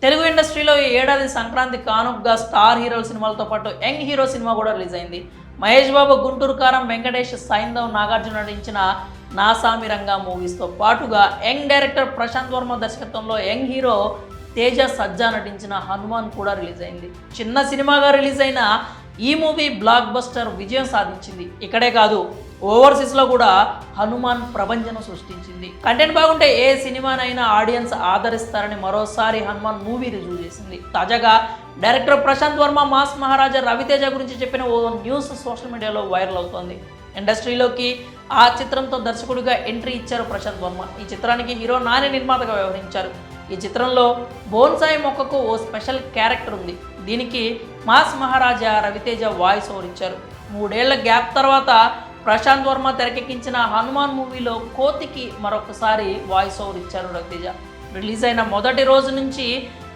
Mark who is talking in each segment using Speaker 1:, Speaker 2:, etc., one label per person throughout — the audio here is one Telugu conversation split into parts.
Speaker 1: తెలుగు ఇండస్ట్రీలో ఈ ఏడాది సంక్రాంతి కానుకగా స్టార్ హీరోల సినిమాలతో పాటు యంగ్ హీరో సినిమా కూడా రిలీజ్ అయింది. మహేష్ బాబు, గుంటూరు కారం, వెంకటేష్, సైంధవ్, నాగార్జున నటించిన నాసామి రంగా మూవీస్తో పాటుగా యంగ్ డైరెక్టర్ ప్రశాంత్ వర్మ దర్శకత్వంలో యంగ్ హీరో తేజ సజ్జా నటించిన హనుమాన్ కూడా రిలీజ్ అయింది. చిన్న సినిమాగా రిలీజ్ అయిన ఈ మూవీ బ్లాక్ బస్టర్ విజయం సాధించింది. ఇక్కడే కాదు, ఓవర్సీస్లో కూడా హనుమాన్ ప్రభంజనం సృష్టించింది. కంటెంట్ బాగుంటే ఏ సినిమానైనా ఆడియన్స్ ఆదరిస్తారని మరోసారి హనుమాన్ మూవీ రుజువు చేసింది. తాజాగా డైరెక్టర్ ప్రశాంత్ వర్మ మాస్ మహారాజా రవితేజ గురించి చెప్పిన ఓ న్యూస్ సోషల్ మీడియాలో వైరల్ అవుతోంది. ఇండస్ట్రీలోకి ఆ చిత్రంతో దర్శకుడిగా ఎంట్రీ ఇచ్చారు ప్రశాంత్ వర్మ. ఈ చిత్రానికి హీరో నాని నిర్మాతగా వ్యవహరించారు. ఈ చిత్రంలో బోన్సాయి మొక్కకు ఓ స్పెషల్ క్యారెక్టర్ ఉంది. దీనికి మాస్ మహారాజా రవితేజ వాయిస్ ఓవర్ ఇచ్చారు. 3 ఏళ్ల గ్యాప్ తర్వాత ప్రశాంత్ వర్మ తెరకెక్కించిన హనుమాన్ మూవీలో కోతికి మరొకసారి వాయిస్ ఓవర్ ఇచ్చారు రవితేజ. రిలీజ్ అయిన మొదటి రోజు నుంచి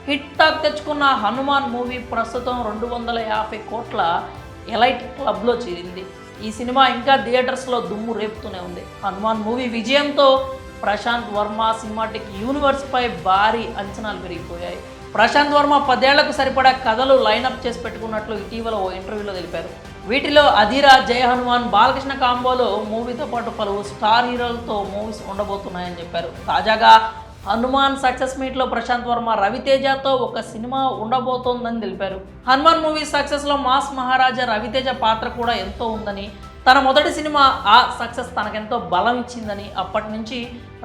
Speaker 1: హిట్ టాక్ తెచ్చుకున్న హనుమాన్ మూవీ ప్రస్తుతం 250 కోట్ల ఎలైట్ క్లబ్లో చేరింది. ఈ సినిమా ఇంకా థియేటర్స్లో దుమ్ము రేపుతూనే ఉంది. హనుమాన్ మూవీ విజయంతో ప్రశాంత్ వర్మ సినిమాటిక్ యూనివర్స్పై భారీ అంచనాలు పెరిగిపోయాయి. ప్రశాంత్ వర్మ 10 ఏళ్లకు సరిపడా కథలు లైనప్ చేసి పెట్టుకున్నట్లు ఇటీవల ఓ ఇంటర్వ్యూలో తెలిపారు. వీటిలో అధీరా, జయ హనుమాన్, బాలకృష్ణ కాంబోలో మూవీతో పాటు పలు స్టార్ హీరోలతో మూవీస్ ఉండబోతున్నాయని చెప్పారు. తాజాగా హనుమాన్ సక్సెస్ మీట్లో ప్రశాంత్ వర్మ రవితేజతో ఒక సినిమా ఉండబోతోందని తెలిపారు. హనుమాన్ మూవీ సక్సెస్లో మాస్ మహారాజా రవితేజ పాత్ర కూడా ఎంతో ఉందని, తన మొదటి సినిమా ఆ సక్సెస్ తనకెంతో బలం ఇచ్చిందని, అప్పటి నుంచి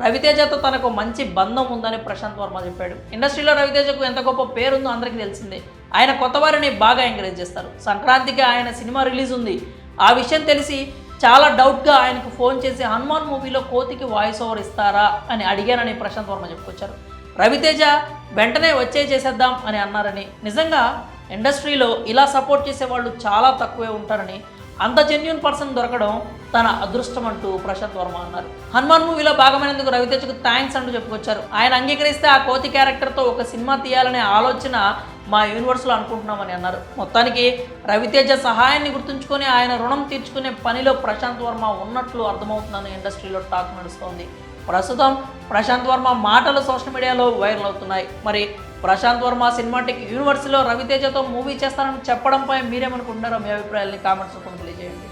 Speaker 1: రవితేజతో తనకు మంచి బంధం ఉందని ప్రశాంత్ వర్మ చెప్పాడు. ఇండస్ట్రీలో రవితేజకు ఎంత గొప్ప పేరుందో అందరికీ తెలిసిందే. ఆయన కొత్త వారిని బాగా ఎంకరేజ్ చేస్తారు. సంక్రాంతికి ఆయన సినిమా రిలీజ్ ఉంది. ఆ విషయం తెలిసి చాలా డౌట్గా ఆయనకు ఫోన్ చేసి హనుమాన్ మూవీలో కోతికి వాయిస్ ఓవర్ ఇస్తారా అని అడిగానని ప్రశాంత్ వర్మ చెప్పుకొచ్చారు. రవితేజ వెంటనే చేసేద్దాం అని అన్నారని, నిజంగా ఇండస్ట్రీలో ఇలా సపోర్ట్ చేసేవాళ్ళు చాలా తక్కువే ఉంటారని, అంత జెన్యూన్ పర్సన్ దొరకడం తన అదృష్టం అంటూ ప్రశాంత్ వర్మ అన్నారు. హనుమాన్ మూవీలో భాగమైనందుకు రవితేజకు థ్యాంక్స్ అంటూ చెప్పుకొచ్చారు. ఆయన అంగీకరిస్తే ఆ కోతి క్యారెక్టర్తో ఒక సినిమా తీయాలనే ఆలోచన మా యూనివర్స్లో అనుకుంటున్నామని అన్నారు. మొత్తానికి రవితేజ సహాయాన్ని గుర్తుంచుకొని ఆయన రుణం తీర్చుకునే పనిలో ప్రశాంత్ వర్మ ఉన్నట్లు అర్థమవుతుందని ఇండస్ట్రీలో టాక్ నడుస్తోంది. ప్రస్తుతం ప్రశాంత్ వర్మ మాటలు సోషల్ మీడియాలో వైరల్ అవుతున్నాయి. మరి ప్రశాంత్ వర్మ సినిమాటిక్ యూనివర్స్లో రవితేజతో మూవీ చేస్తానని చెప్పడంపై మీరేమనుకుంటున్నారో మీ అభిప్రాయాన్ని కామెంట్స్ రూపంలో తెలియజేయండి.